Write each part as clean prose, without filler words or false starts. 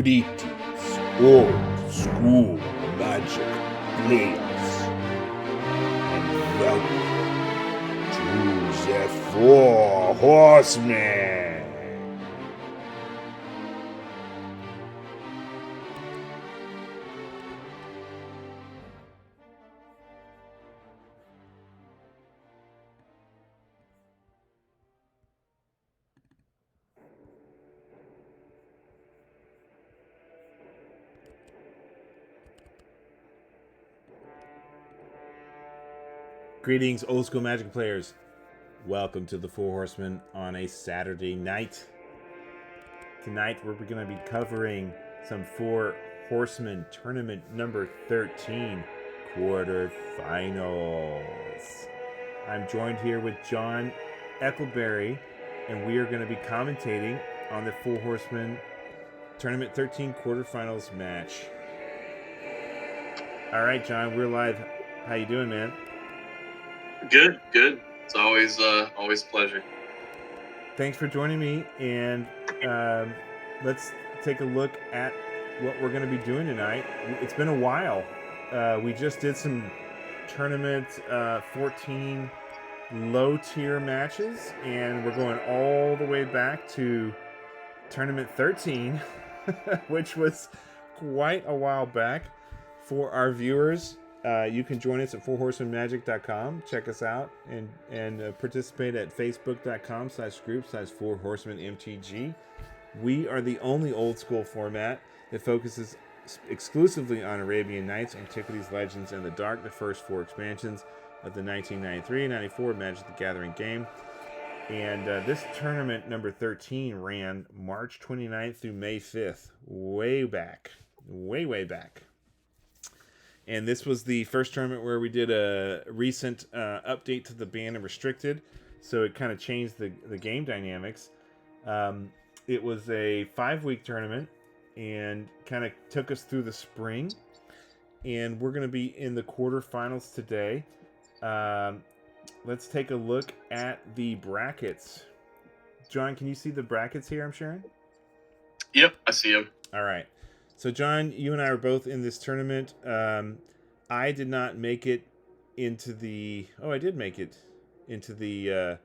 Greetings, old school magic players, and welcome to the Four Horsemen. Greetings, old school magic players. Welcome to the Four Horsemen on a Saturday night. Tonight we're going to be covering some Four Horsemen tournament number 13 quarterfinals. I'm joined here with John Eccleberry, and we are going to be commentating on the Four Horsemen tournament 13 quarterfinals match. All right, John, we're live. How you doing, man? Good. It's always a pleasure. Thanks for joining me, and let's take a look at what we're going to be doing tonight. It's been a while. We just did some tournament 14 low-tier matches, and we're going all the way back to tournament 13, which was quite a while back. For our viewers, you can join us at fourhorsemenmagic.com. Check us out and participate at facebook.com/group/4horsemenmtg. We are the only old school format that focuses exclusively on Arabian Nights, Antiquities, Legends, and the Dark, the first four expansions of the 1993-94 Magic the Gathering game. And this tournament number 13 ran March 29th through May 5th. Way back. Way back. And this was the first tournament where we did a recent update to the banned and restricted, so it kind of changed the game dynamics. It was a 5-week tournament and kind of took us through the spring. And we're going to be in the quarterfinals today. Let's take a look at the brackets. John, can you see the brackets here I'm sharing? Yep, I see them. All right. So, John, you and I were both in this tournament. I did not make it into the... Oh, I did make it into the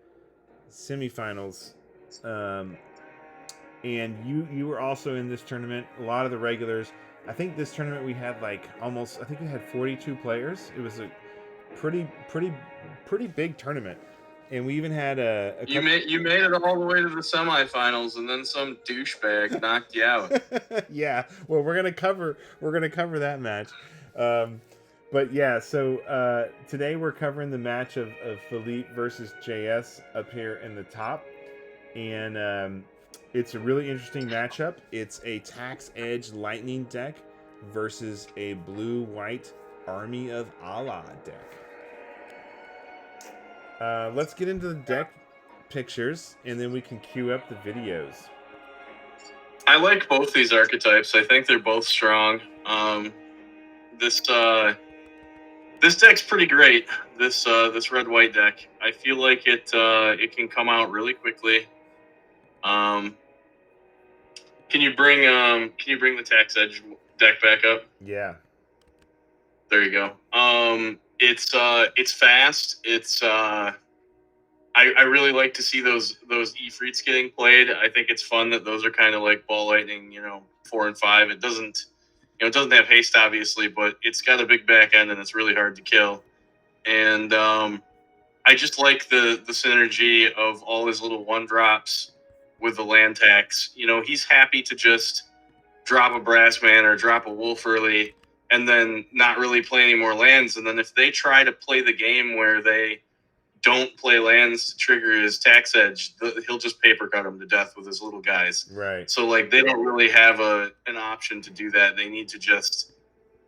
semifinals. And you were also in this tournament. A lot of the regulars. I think this tournament we had we had 42 players. It was a pretty big tournament. And we even had You made it all the way to the semifinals, and then some douchebag knocked you out. Yeah, well, we're gonna cover that match, but yeah. So today we're covering the match of Philippe versus JS up here in the top, and it's a really interesting matchup. It's a Tax Edge Lightning deck versus a blue-white Army of Allah deck. Let's get into the deck pictures, and then we can queue up the videos. I like both these archetypes. I think they're both strong. This deck's pretty great. This red-white deck. I feel like it can come out really quickly. Can you bring the Tax Edge deck back up? Yeah. There you go. It's fast. It's I really like to see those Ifrits getting played. I think it's fun that those are kind of like Ball Lightning, 4 and 5. It doesn't have haste obviously, but it's got a big back end and it's really hard to kill. And I just like the synergy of all his little 1-drops with the land tax. He's happy to just drop a Brass Man or drop a Wolf early and then not really play any more lands. And then if they try to play the game where they don't play lands to trigger his Tax Edge, he'll just paper cut them to death with his little guys. Right. So they don't really have an option to do that. They need to just,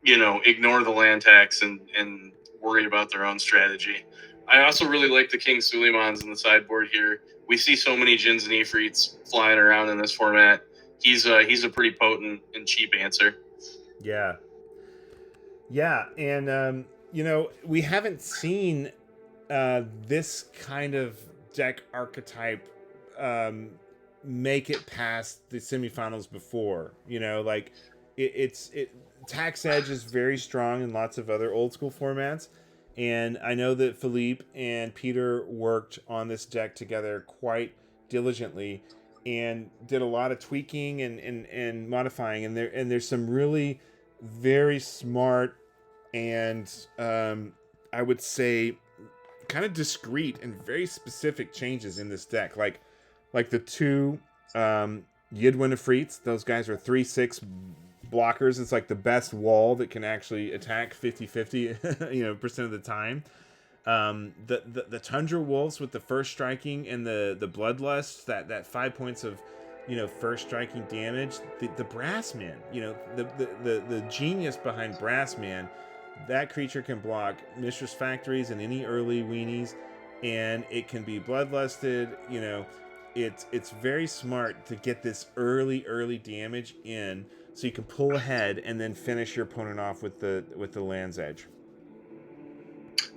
ignore the land tax and worry about their own strategy. I also really like the King Suleimans in the sideboard here. We see so many Jins and Ifrits flying around in this format. He's a pretty potent and cheap answer. Yeah, and we haven't seen this kind of deck archetype make it past the semifinals before. You know, like it's Tax Edge is very strong in lots of other old school formats. And I know that Philippe and Peter worked on this deck together quite diligently and did a lot of tweaking and modifying. And there's some really very smart and I would say kind of discreet and very specific changes in this deck. Like the two Yidwin Ifrits, those guys are 3/6 blockers. It's like the best wall that can actually attack 50-50 percent of the time. The Tundra Wolves with the first striking and the Bloodlust, that 5 points of first striking damage. The Brassman, the genius behind Brassman, that creature can block Mistress Factories and any early weenies, and it can be bloodlusted. It's very smart to get this early damage in, so you can pull ahead and then finish your opponent off with the Land's Edge.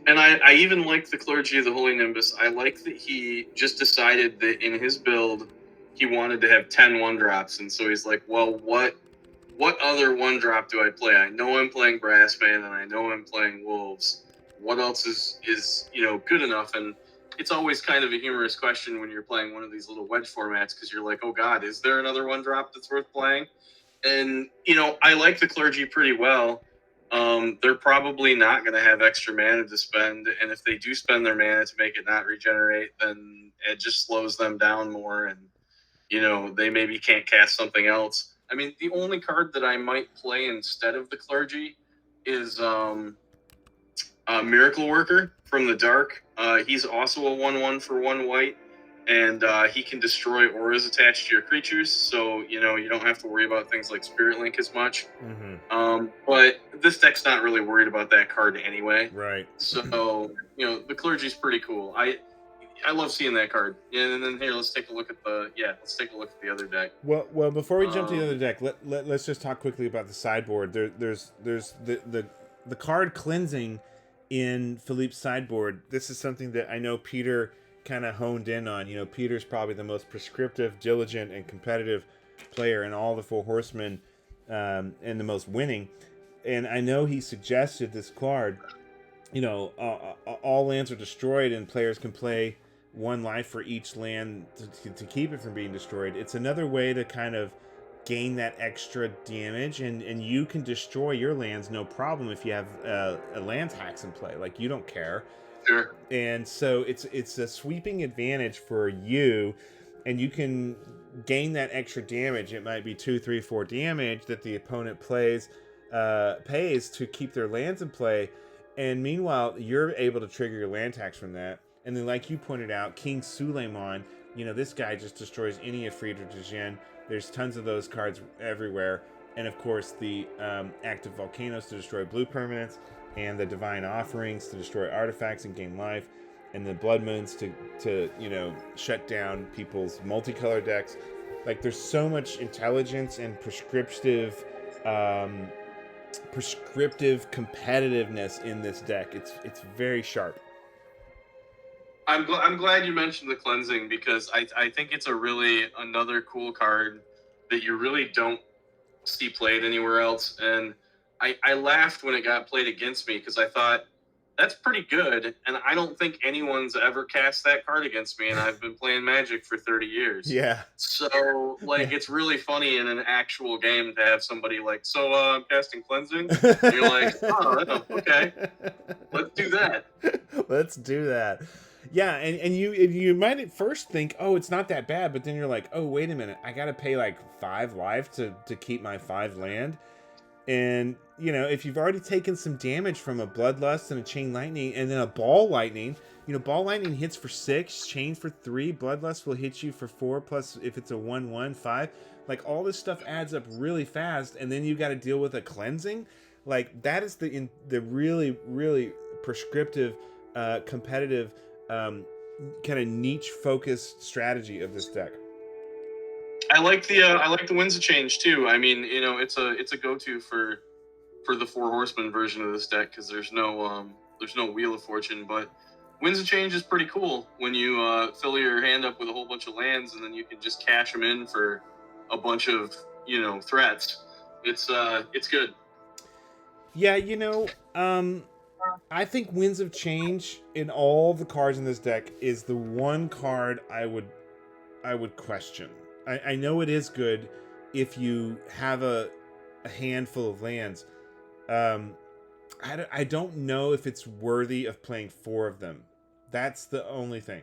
And I even like the Clergy of the Holy Nimbus. I like that he just decided that in his build he wanted to have 10 1-drops, and so he's like, well, what other 1-drop do I play? I know I'm playing Brassman, and I know I'm playing Wolves. What else is good enough? And it's always kind of a humorous question when you're playing one of these little wedge formats, because you're like, oh God, is there another 1-drop that's worth playing? And, I like the Clergy pretty well. They're probably not going to have extra mana to spend. And if they do spend their mana to make it not regenerate, then it just slows them down more. And, they maybe can't cast something else. I mean, the only card that I might play instead of the Clergy is Miracle Worker from the Dark. He's also a 1/1 for 1 white, and he can destroy auras attached to your creatures, so you don't have to worry about things like Spirit Link as much. Mm-hmm. But this deck's not really worried about that card anyway. Right. So the Clergy's pretty cool. I love seeing that card. And then here, let's take a look at the other deck. Well, before we jump to the other deck, let's just talk quickly about the sideboard. There's the card cleansing in Philippe's sideboard. This is something that I know Peter kind of honed in on. Peter's probably the most prescriptive, diligent, and competitive player in all the Four Horsemen, and the most winning. And I know he suggested this card. All lands are destroyed, and players can play 1 life for each land to keep it from being destroyed. It's another way to kind of gain that extra damage, and you can destroy your lands no problem if you have a land tax in play. Like, you don't care. Sure. And so it's a sweeping advantage for you, and you can gain that extra damage. It might be 2, 3, 4 damage that the opponent pays to keep their lands in play, and meanwhile you're able to trigger your land tax from that. And then, like you pointed out, King Suleiman, this guy just destroys any Ifrit or Djinn. There's tons of those cards everywhere. And of course, the active volcanoes to destroy blue permanents, and the divine offerings to destroy artifacts and gain life, and the blood moons to shut down people's multicolor decks. Like, there's so much intelligence and prescriptive competitiveness in this deck. It's very sharp. I'm glad you mentioned the cleansing, because I think it's another cool card that you really don't see played anywhere else. And I laughed when it got played against me, because I thought, that's pretty good, and I don't think anyone's ever cast that card against me, and I've been playing Magic for 30 years. Yeah. So, it's really funny in an actual game to have somebody like, I'm casting Cleansing? And you're like, oh, okay, let's do that. Let's do that. Yeah, and you might at first think, oh, it's not that bad, but then you're like, oh, wait a minute, I gotta pay like 5 life to keep my 5 land. And, if you've already taken some damage from a Bloodlust and a Chain Lightning, and then a Ball Lightning, Ball Lightning hits for 6, Chain for 3, Bloodlust will hit you for 4, plus if it's a 1/1, 5. Like, all this stuff adds up really fast, and then you got to deal with a cleansing. Like, that is the really, really prescriptive, competitive, kind of niche-focused strategy of this deck. I like the Winds of Change too. I mean, it's a go-to for the Four Horsemen version of this deck, because there's no Wheel of Fortune. But Winds of Change is pretty cool when you fill your hand up with a whole bunch of lands, and then you can just cash them in for a bunch of threats. It's good. Yeah, I think Winds of Change in all the cards in this deck is the one card I would question. I know it is good if you have a handful of lands. I don't know if it's worthy of playing 4 of them. That's the only thing.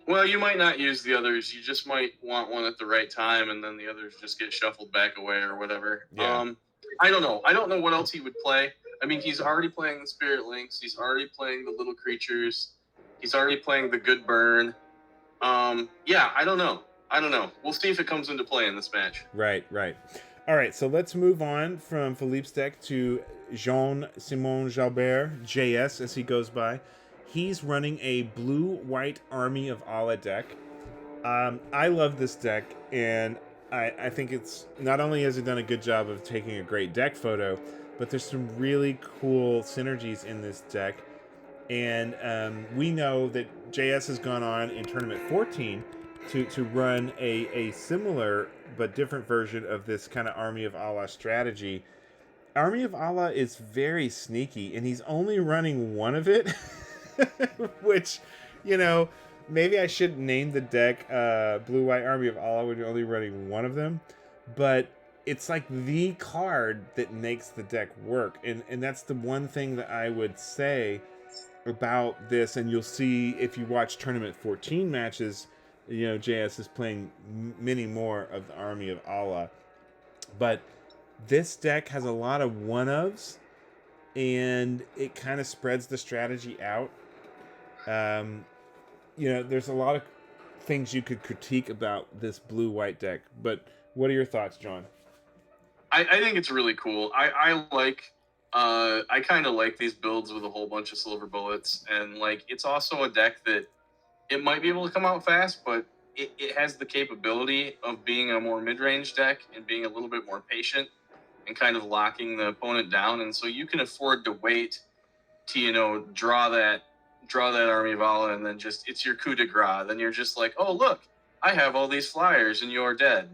Well, you might not use the others. You just might want one at the right time, and then the others just get shuffled back away or whatever. Yeah. I don't know. I don't know what else he would play. I mean, he's already playing the Spirit Links. He's already playing the little creatures. He's already playing the Good Burn. Yeah, I don't know. We'll see if it comes into play in this match. Right. All right, so let's move on from Philippe's deck to Jean-Simon Jalbert, JS, as he goes by. He's running a blue-white Army of Allah deck. I love this deck, and I think it's not only has he done a good job of taking a great deck photo, but there's some really cool synergies in this deck. And we know that JS has gone on in Tournament 14 to run a similar but different version of this kind of Army of Allah strategy. Army of Allah is very sneaky, and he's only running one of it, which, maybe I should name the deck Blue-White Army of Allah when you're only running one of them, but it's like the card that makes the deck work, and that's the one thing that I would say about this. And you'll see if you watch Tournament 14 matches, JS is playing many more of the Army of Allah. But this deck has a lot of one-ofs, and it kind of spreads the strategy out. There's a lot of things you could critique about this blue-white deck. But what are your thoughts, John? I think it's really cool. I kind of like these builds with a whole bunch of silver bullets, and it's also a deck that it might be able to come out fast, but it has the capability of being a more mid-range deck and being a little bit more patient and kind of locking the opponent down. And so you can afford to wait to, draw that Army of Allah, and then it's your coup de grace. Then you're just like, oh, look, I have all these flyers and you're dead.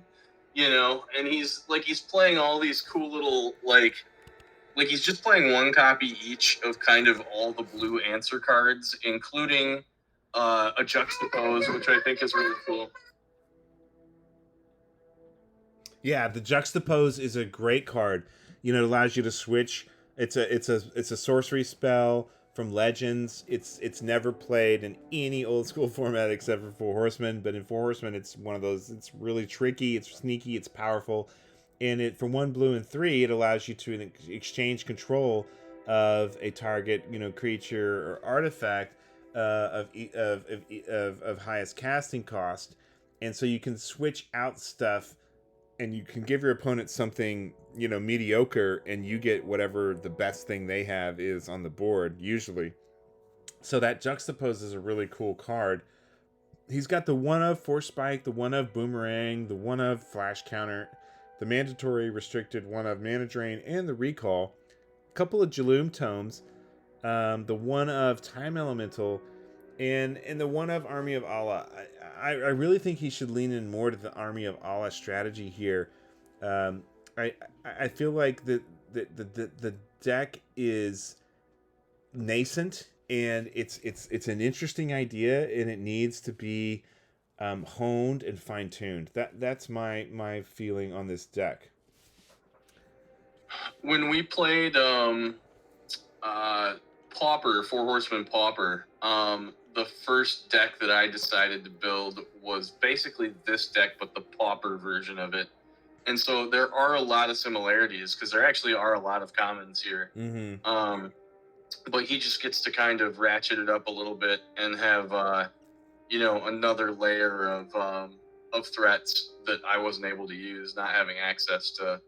And he's playing all these cool little, he's just playing one copy each of kind of all the blue answer cards, including a juxtapose, which I think is really cool. Yeah, the juxtapose is a great card. It allows you to switch. It's a sorcery spell from Legends. It's never played in any old school format except for Four Horsemen. But in Four Horsemen, it's one of those. It's really tricky. It's sneaky. It's powerful. And for 1 blue and 3, it allows you to exchange control of a target, creature or artifact of highest casting cost, and so you can switch out stuff, and you can give your opponent something mediocre, and you get whatever the best thing they have is on the board usually. So that juxtapose is a really cool card. He's got the 1-of Force Spike, the 1-of Boomerang, the 1-of Flash Counter, the mandatory restricted 1-of Mana Drain, and the Recall. A couple of Jaloom Tomes, the 1-of Time Elemental, and the 1-of Army of Allah. I really think he should lean in more to the Army of Allah strategy here. I feel like the deck is nascent, and it's an interesting idea, and it needs to be honed and fine-tuned. That's my feeling on this deck. When we played Pauper, Four Horsemen Pauper, the first deck that I decided to build was basically this deck, but the Pauper version of it. And so there are a lot of similarities, because there actually are a lot of commons here. Mm-hmm. But he just gets to kind of ratchet it up a little bit and have another layer of threats that I wasn't able to use, not having access to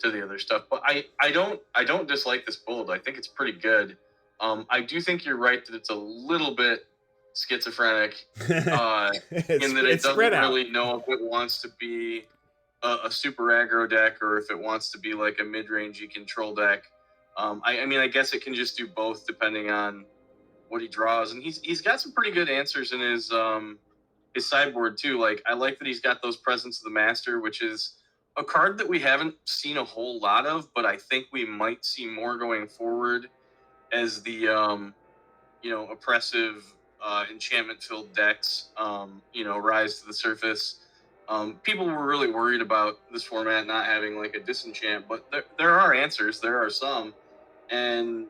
the other stuff. But I don't dislike this build. I think it's pretty good. I do think you're right that it's a little bit schizophrenic in that it doesn't really know if it wants to be a super aggro deck or if it wants to be like a mid-rangey control deck. I mean, I guess it can just do both depending on what he draws, and he's got some pretty good answers in his sideboard too. Like, I like that he's got those Presents of the Master, which is a card that we haven't seen a whole lot of, but I think we might see more going forward as the oppressive enchantment-filled decks rise to the surface. People were really worried about this format not having like a disenchant, but there are answers. There are some, and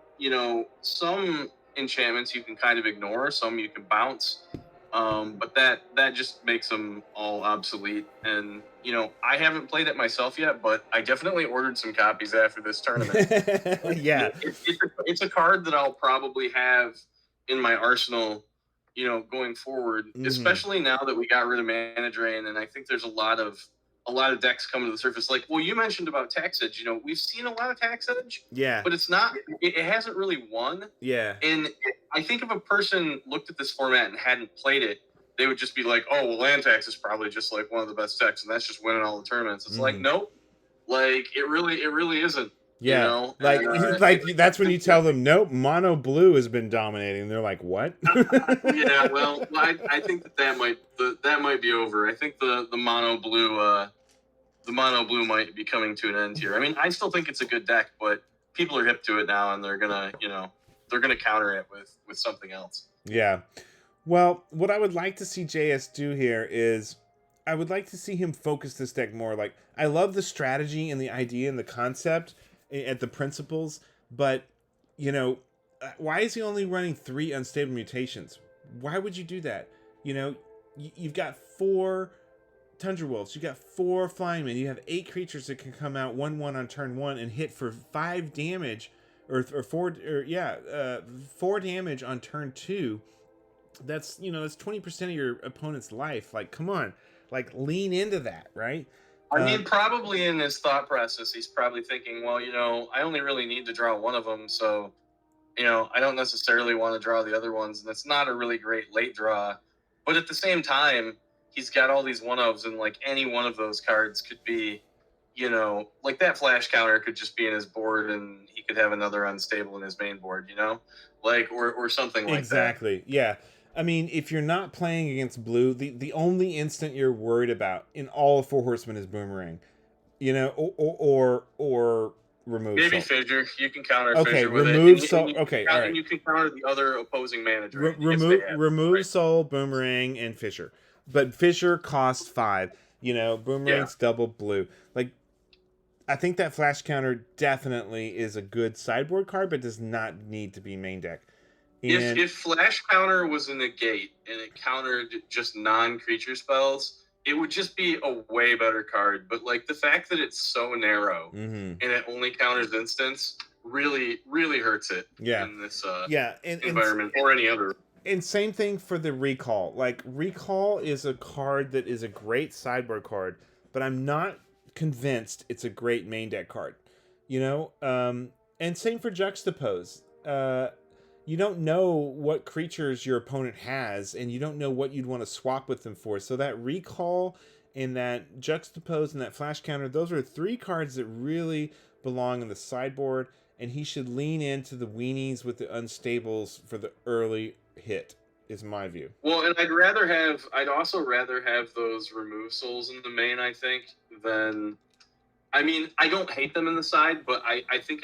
some enchantments you can kind of ignore, some you can bounce. But that just makes them all obsolete. And I haven't played it myself yet, but I definitely ordered some copies after this tournament. Yeah, it's a card that I'll probably have in my arsenal, going forward. Especially now that we got rid of Mana Drain, and I think there's a lot of decks coming to the surface. Like, well, you mentioned about Tax Edge. We've seen a lot of Tax Edge. Yeah, but it hasn't really won. Yeah, and I think if a person looked at this format and hadn't played it, they would just be like, "Oh, well, Land Tax is probably just like one of the best decks, and that's just winning all the tournaments." It's like, nope, like it really isn't. Yeah, like that's when you tell them, nope, mono blue has been dominating. They're like, what? Yeah, well, I think that might be over. I think the mono blue might be coming to an end here. I mean, I still think it's a good deck, but people are hip to it now, and they're gonna counter it with something else. Yeah. Well, what I would like to see JS do here is I would like to see him focus this deck more. Like, I love the strategy and the idea and the concept at the principles, but why is he only running 3 unstable mutations? Why would you do that? You've got 4 Tundra Wolves, you got 4 Flying Men, you have 8 creatures that can come out 1/1 on turn 1 and hit for 5 damage, or 4 damage on turn 2. That's that's 20% of your opponent's life. Like, come on, like, lean into that, right? I mean, probably in his thought process, he's probably thinking, well, I only really need to draw one of them, so I don't necessarily want to draw the other ones, and it's not a really great late draw. But at the same time, he's got all these one-ofs, and like any one of those cards could be, like that flash counter could just be in his board, and he could have another unstable in his main board, like or something like that. Exactly. Yeah. I mean, if you're not playing against blue, the only instant you're worried about in all of Four Horsemen is Boomerang, or remove. Maybe Soul. Fissure. You can counter okay, Fissure with remove it. Soul. Okay, all right. And you can counter the other opposing manager. Remove right? Soul, Boomerang, and Fissure. But Fissure costs 5. Boomerang's double blue. Like, I think that flash counter definitely is a good sideboard card, but does not need to be main deck. If Flash Counter was a negate and it countered just non-creature spells, it would just be a way better card. But like the fact that it's so narrow and it only counters instants really, really hurts it in this environment or any other. And same thing for the Recall. Like, Recall is a card that is a great sideboard card, but I'm not convinced it's a great main deck card. And same for Juxtapose. You don't know what creatures your opponent has, and you don't know what you'd want to swap with them for. So that Recall and that Juxtapose and that Flash Counter, those are 3 cards that really belong in the sideboard, and he should lean into the weenies with the unstables for the early hit, is my view. Well, and I'd also rather have those remove souls in the main, I think, than... I mean, I don't hate them in the side, but I think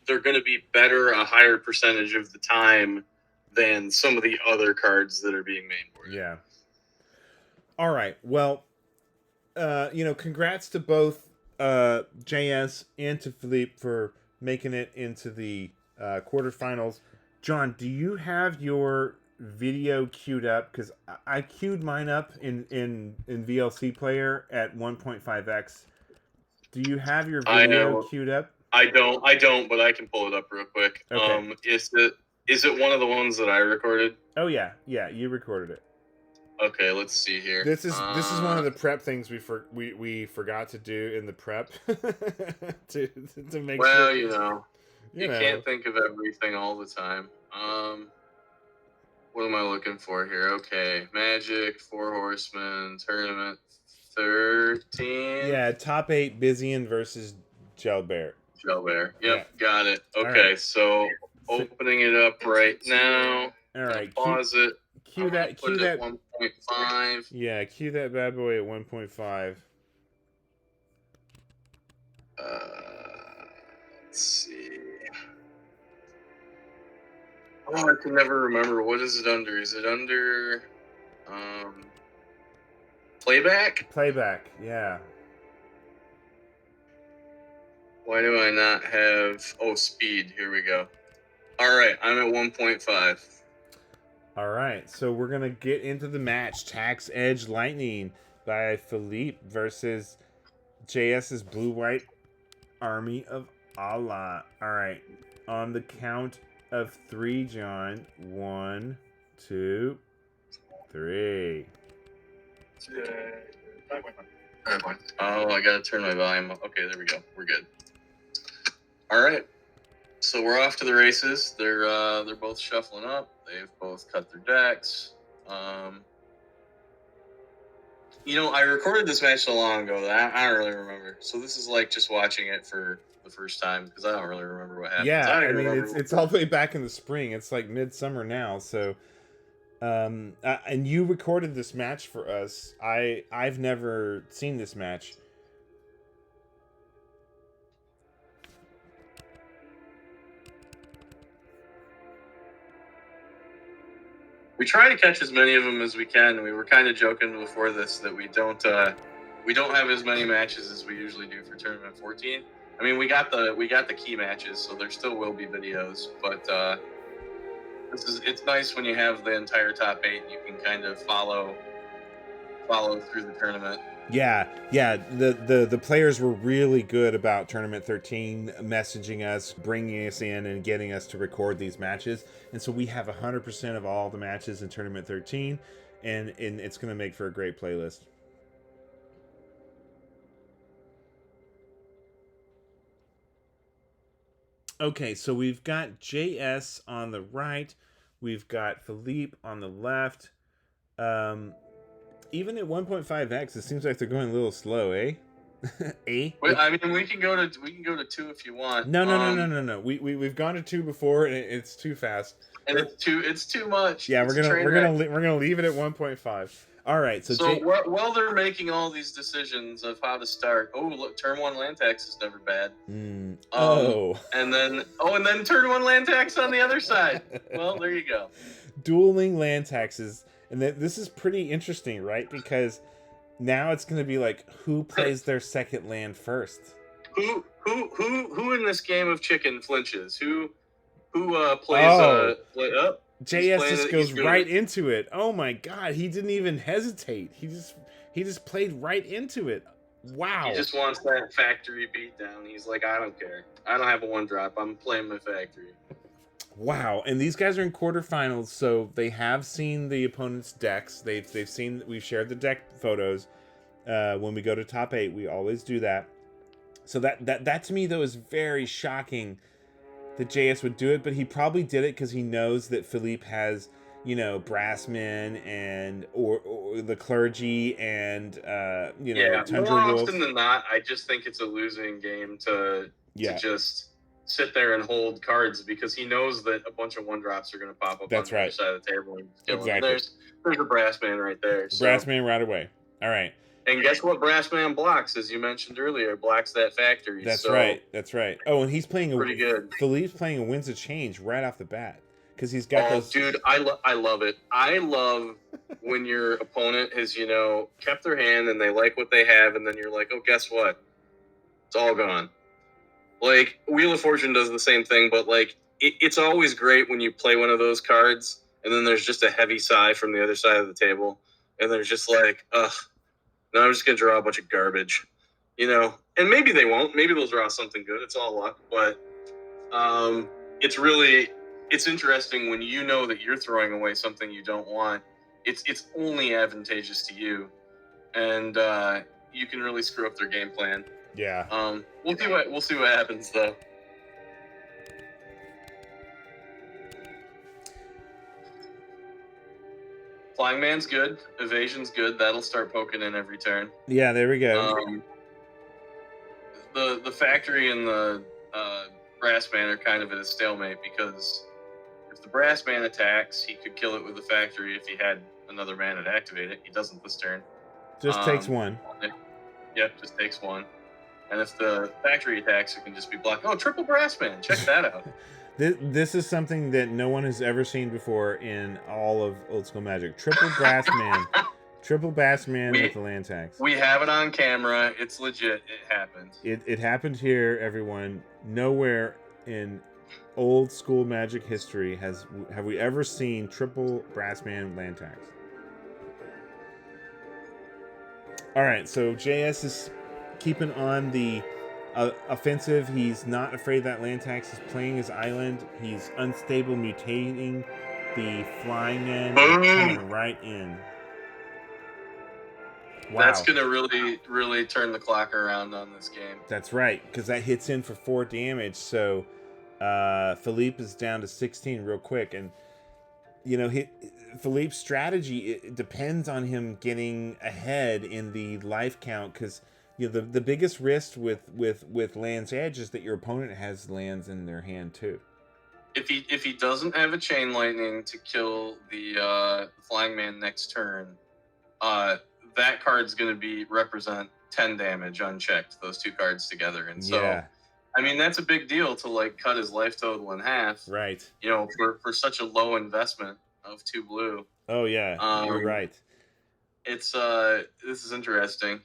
they're going to be better a higher percentage of the time than some of the other cards that are being mainboarded. Yeah. All right. Well, congrats to both JS and to Philippe for making it into the quarterfinals. John, do you have your video queued up? Because I queued mine up in VLC Player at 1.5x. Do you have your video queued up? I don't, but I can pull it up real quick. Okay. Is it one of the ones that I recorded? Oh yeah, you recorded it. Okay, let's see here. This is one of the prep things we forgot to do in the prep to make. Well, sure. You can't think of everything all the time. What am I looking for here? Okay, Magic, Four Horsemen, Tournament 13. Yeah, top 8 Bizian versus Gelbear. Yep, got it. Okay, right. So opening it up right now. All right. Pause it. Cue that. Put it at 1.5. Yeah, cue that bad boy at 1.5. Let's see. Oh, I can never remember. What is it under? Is it under playback? Playback, yeah. Why do I not have... Oh, speed. Here we go. All right, I'm at 1.5. All right, so we're going to get into the match. Tax Edge Lightning by Philippe versus JS's Blue-White Army of Allah. All right, on the count of 3, John. 1, 2, 3. Oh, I gotta turn my volume up. Okay, there we go. We're good. All right, so we're off to the races. They're both shuffling up. They've both cut their decks. You know, I recorded this match so long ago that I don't really remember. So this is like just watching it for the first time because I don't really remember what happened. Yeah, I mean it's all the way back in the spring. It's like midsummer now, so. And you recorded this match for us. I've never seen this match. We try to catch as many of them as we can. We were kind of joking before this that we don't have as many matches as we usually do for tournament 14. I mean, we got the key matches, so there still will be videos, but it's nice when you have the entire top 8 and you can kind of follow through the tournament. Yeah. The players were really good about tournament 13, messaging us, bringing us in, and getting us to record these matches. And so we have 100% of all the matches in tournament 13, and it's going to make for a great playlist. Okay, so we've got JS on the right. We've got Philippe on the left. Even at 1.5x, it seems like they're going a little slow, eh? Wait, I mean, we can go to 2 if you want. No. We've gone to 2 before, and it's too fast. And it's too much. Yeah, we're gonna leave it at 1.5. All right, so while they're making all these decisions of how to start, oh look, turn 1 land tax is never bad. and then turn 1 land tax on the other side. Well, there you go. Dueling land taxes, and this is pretty interesting, right? Because now it's going to be like, who plays their second land first? Who in this game of chicken flinches? Who plays? JS just goes right into it. Oh my god, he didn't even hesitate. He just played right into it. Wow. He just wants that factory beatdown. He's like, I don't care. I don't have a 1-drop. I'm playing my factory. Wow. And these guys are in quarterfinals, so they have seen the opponent's decks. We've shared the deck photos. When we go to top 8, we always do that. So that to me though is very shocking that JS would do it, but he probably did it because he knows that Philippe has, Brassmen and or the clergy and Tundra more Wolves. often than not, I just think it's a losing game to just sit there and hold cards because he knows that a bunch of 1-drops are going to pop up on the other side of the table. Exactly. There's a Brassman right there. Brassman right away. All right. And guess what Brassman blocks, as you mentioned earlier, blocks that factory. That's right. Oh, and he's playing pretty good. Philippe's playing a Winds of Change right off the bat because he's got those. Dude, I love it. I love when your opponent has, kept their hand and they like what they have, and then you're like, oh, guess what? It's all gone. Like, Wheel of Fortune does the same thing, but, like, it's always great when you play one of those cards, and then there's just a heavy sigh from the other side of the table, and they're just like, ugh. No, I'm just going to draw a bunch of garbage, and maybe they won't. Maybe they'll draw something good. It's all luck. But it's interesting when you know that you're throwing away something you don't want. It's only advantageous to you. And you can really screw up their game plan. Yeah. We'll see what happens, though. Flying Man's good. Evasion's good. That'll start poking in every turn. Yeah, there we go. The factory and the Brass Man are kind of at a stalemate because If the brass man attacks, he could kill it with the factory if he had another mana to activate it. He doesn't this turn. Just takes one. Yep, just takes one. And if the factory attacks, it can just be blocked. Oh, triple brass man! Check that out. This is something that no one has ever seen before in all of Old School Magic. Triple brass man. Triple brass man with the land tax. We have it on camera. It's legit. It happened. It happened here, everyone. Nowhere in Old School Magic history have we ever seen triple brass man land tax. All right, so JS is keeping on the offensive. He's not afraid of that land tax. He's playing his island. He's unstable mutating the flying man coming right in. Wow. That's going to really turn the clock around on this game. That's right, because that hits in for 4 damage. So Philippe is down to 16 real quick. And, you know, Philippe's strategy, it depends on him getting ahead in the life count, because, you know, the biggest risk with Land's Edge is that your opponent has lands in their hand, too. If he doesn't have a Chain Lightning to kill the Flying Man next turn, that card's going to represent 10 damage unchecked, those 2 cards together. And so, yeah. I mean, that's a big deal to, like, cut his life total in half. Right. You know, for such a low investment of 2 blue. Oh, yeah. You're right. It's, this is interesting.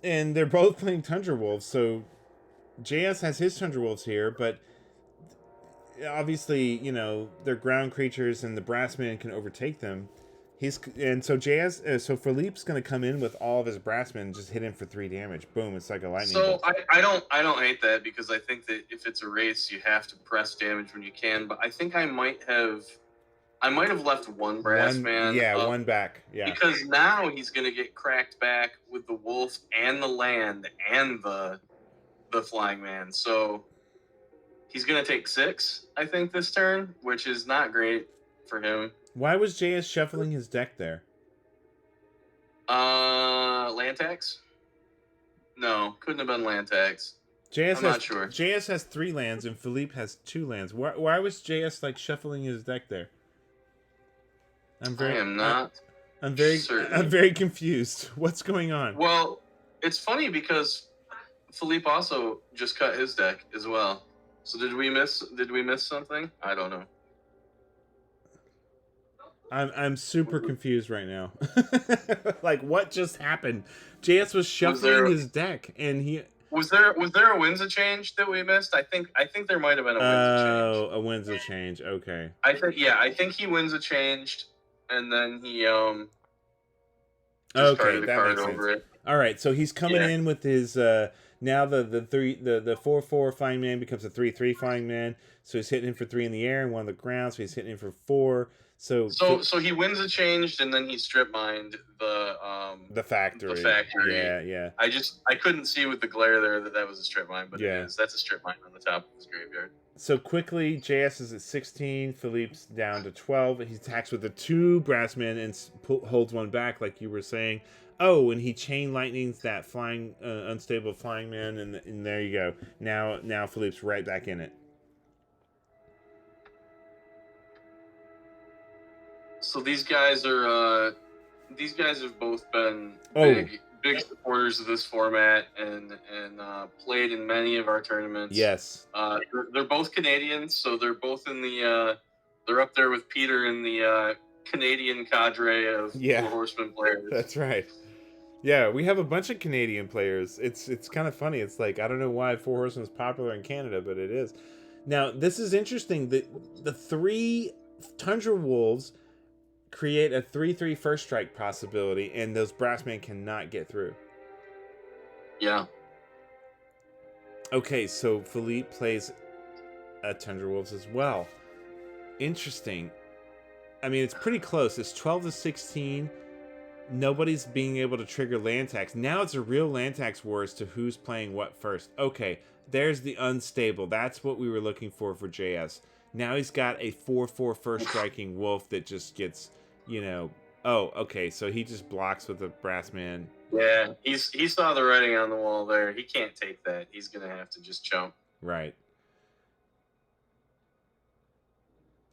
And they're both playing Tundra Wolves, so JS has his Tundra Wolves here, but obviously, you know, they're ground creatures and the Brassman can overtake them. So Philippe's going to come in with all of his Brassmen and just hit him for 3 damage. Boom! It's like a lightning bolt. I don't hate that, because I think that if it's a race, you have to press damage when you can. But I think I might have left one Brassman. Yeah, one back. Yeah. Because now he's going to get cracked back with the wolf and the land and the flying man. So he's going to take 6, I think, this turn, which is not great for him. Why was JS shuffling his deck there? Land tax? No, couldn't have been land tax. I'm not sure. JS has 3 lands and Philippe has 2 lands. Why was JS like shuffling his deck there? I'm very confused. What's going on? Well, it's funny because Philippe also just cut his deck as well. So did we miss something? I don't know. I'm super confused right now. Like, what just happened? JS was shuffling his deck, and he was there a Windsor change that we missed? I think there might have been a Windsor change. Oh, a Windsor change. Okay. I think he Windsor changed, and then he okay, the that card makes over sense. it. All right, so he's coming in with his now the 4/4 Flying Man becomes a 3/3 Flying Man. So he's hitting him for 3 in the air and 1 on the ground. So he's hitting him for 4. So he wins a change, and then he strip mined the factory. The factory. Yeah. I couldn't see with the glare there that was a strip mine, but yeah. It is. That's a strip mine on the top of his graveyard. So quickly, JS is at 16. Philippe's down to 12. He attacks with the 2 Brassmen and holds 1 back, like you were saying. Oh, and he chain lightnings that flying unstable flying man, and there you go. Now Philippe's right back in it. So these guys have both been big supporters of this format and played in many of our tournaments. Yes. They're both Canadians, so they're both in the they're up there with Peter in the Canadian cadre of Four Horsemen players. That's right. Yeah, we have a bunch of Canadian players. It's kind of funny. It's like, I don't know why Four Horsemen is popular in Canada, but it is. Now, this is interesting. The 3 Tundra Wolves create a 3/3 first strike possibility, and those Brassmen cannot get through. Yeah. Okay, so Philippe plays a Tundra Wolves as well. Interesting. I mean, it's pretty close. It's 12 to 16. Nobody's being able to trigger land tax. Now it's a real land tax war as to who's playing what first. Okay, there's the unstable. That's what we were looking for JS. Now he's got a 4/4 first striking wolf that just gets, you know... Oh, okay, so he just blocks with the Brassman. Yeah, he saw the writing on the wall there. He can't take that. He's going to have to just jump. Right.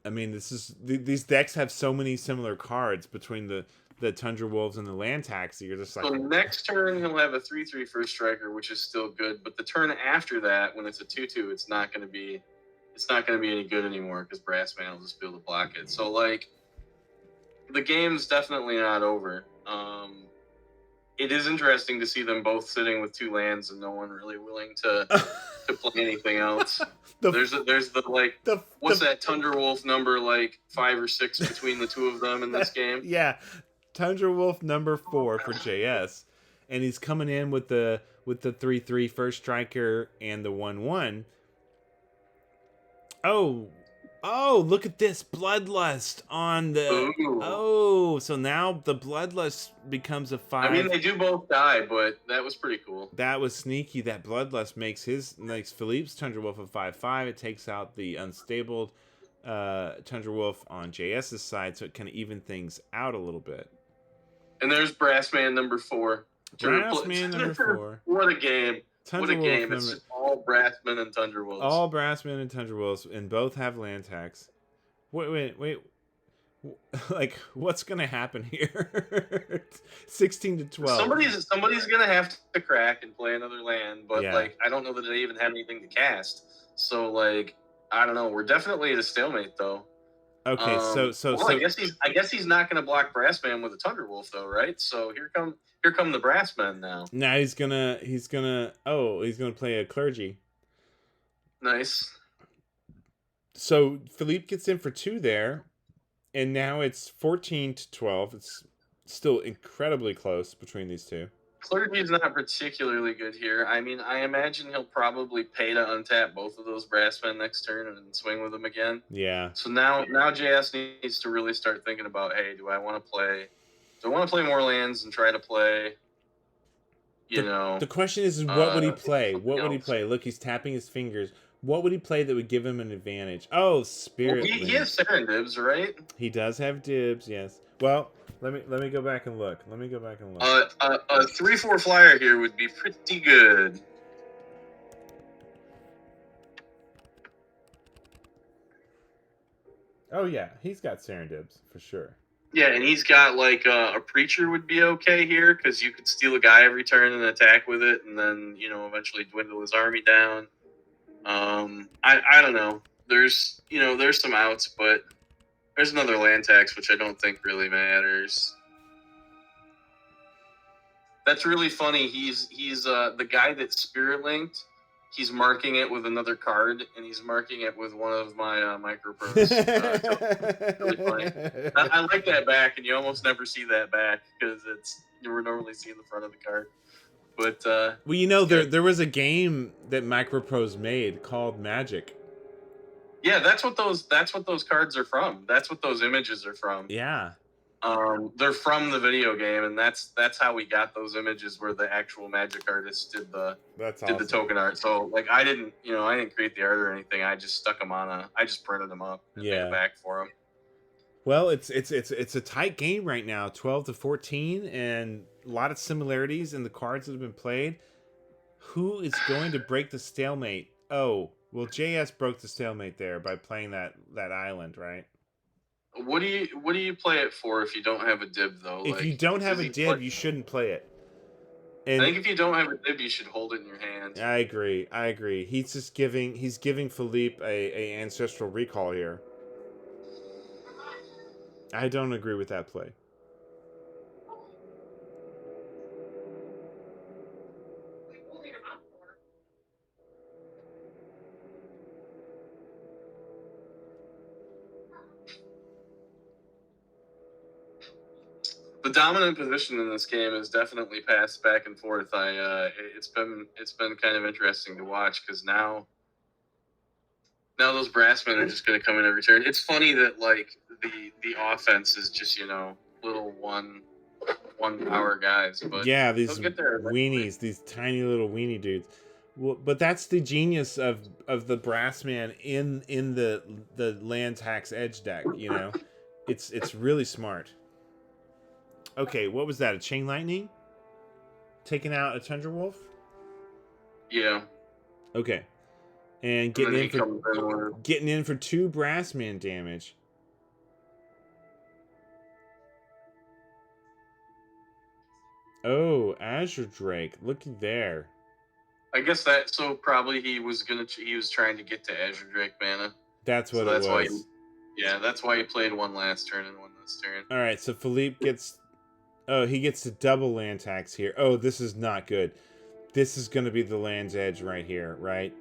I mean, these decks have so many similar cards between the Tundra Wolves and the Land Taxi. You're just like, So next turn he'll have a 3/3 first striker, which is still good. But the turn after that, when it's a 2/2, it's not going to be any good anymore because Brassman will just be able to block it. So like, the game's definitely not over. It is interesting to see them both sitting with 2 lands and no one really willing to play anything else. There's that Tundra Wolf number like 5 or 6 between the two of them in this game. Yeah, Tundra Wolf number 4 for JS, and he's coming in with the 3/3 first striker and the 1/1. Oh, look at this Bloodlust on the. Ooh. Oh, so now the Bloodlust becomes a 5. I mean, they do both die, but that was pretty cool. That was sneaky. That Bloodlust makes Philippe's Tundra Wolf a 5/5. It takes out the unstable Tundra Wolf on JS's side, so it kind of even things out a little bit. And there's Brassman number 4. Brassman number 4. What a game. Tundra what a game. Wolf It's just all Brassman and Tundra Wolves. All Brassman and Tundra Wolves, and both have land tax. Wait. Like, what's going to happen here? 16 to 12. Somebody's going to have to crack and play another land, but, Yeah. like, I don't know that they even have anything to cast. So, like, I don't know. We're definitely at a stalemate, though. Okay, so I guess he's not going to block Brassman with a Tundra Wolf, though, right? So here come the Brassmen now. now he's gonna play a clergy. Nice. So Philippe gets in for 2 there, and now it's 14 to 12. It's still incredibly close between these two. Clergy's not particularly good here. I mean, I imagine he'll probably pay to untap both of those Brassmen next turn and swing with them again. Yeah. So now JS needs to really start thinking about, hey, do I want to play more lands and try to play, The question is what would he play? What would he else. play? Look, he's tapping his fingers. What would he play that would give him an advantage? Oh, Spirit. Well, he has Serendibs, right? He does have dibs, yes. Well, let me go back and look. A 3/4 flyer here would be pretty good. Oh yeah, he's got Serendibs for sure. Yeah, and he's got like a Preacher would be okay here because you could steal a guy every turn and attack with it, and then eventually dwindle his army down. I don't know. There's some outs, but there's another land tax which I don't think really matters. That's really funny. He's the guy that's Spirit Linked. He's marking it with another card, and he's marking it with one of my micropros. Really funny. I like that back, and you almost never see that back because we're normally seeing the front of the card. But well, there was a game that Micropros made called Magic. Yeah, that's what those cards are from. That's what those images are from. Yeah. They're from the video game, and that's how we got those images where the actual Magic artists did the token art. So like I didn't create the art or anything. I just stuck them I just printed them up and made a back for them. Well, it's a tight game right now, 12 to 14, and a lot of similarities in the cards that have been played. Who is going to break the stalemate? Oh, well, JS broke the stalemate there by playing that island, right? What do you play it for if you don't have a dib though? If you don't have a dib, you shouldn't play it. And I think if you don't have a dib, you should hold it in your hand. I agree. He's giving Philippe a ancestral recall here. I don't agree with that play. The dominant position in this game is definitely passed back and forth. It's been kind of interesting to watch because now those Brassmen are just going to come in every turn. It's funny that like the offense is just little one power guys, but yeah, these weenies, these tiny little weenie dudes. Well, but that's the genius of the Brassman in the land tax edge deck. It's really smart. Okay, what was that? A Chain Lightning? Taking out a Tundra Wolf? Yeah. Okay. And then he comes in with, getting in for 2 Brassman damage. Oh, Azure Drake. Looky there. I guess that, so probably he was trying to get to Azure Drake mana. That's what So that's it why was. that's why he played one last turn and one this turn. All right, so Philippe gets... Oh, he gets to double land tax here. Oh, this is not good. This is going to be the Land's Edge right here, right?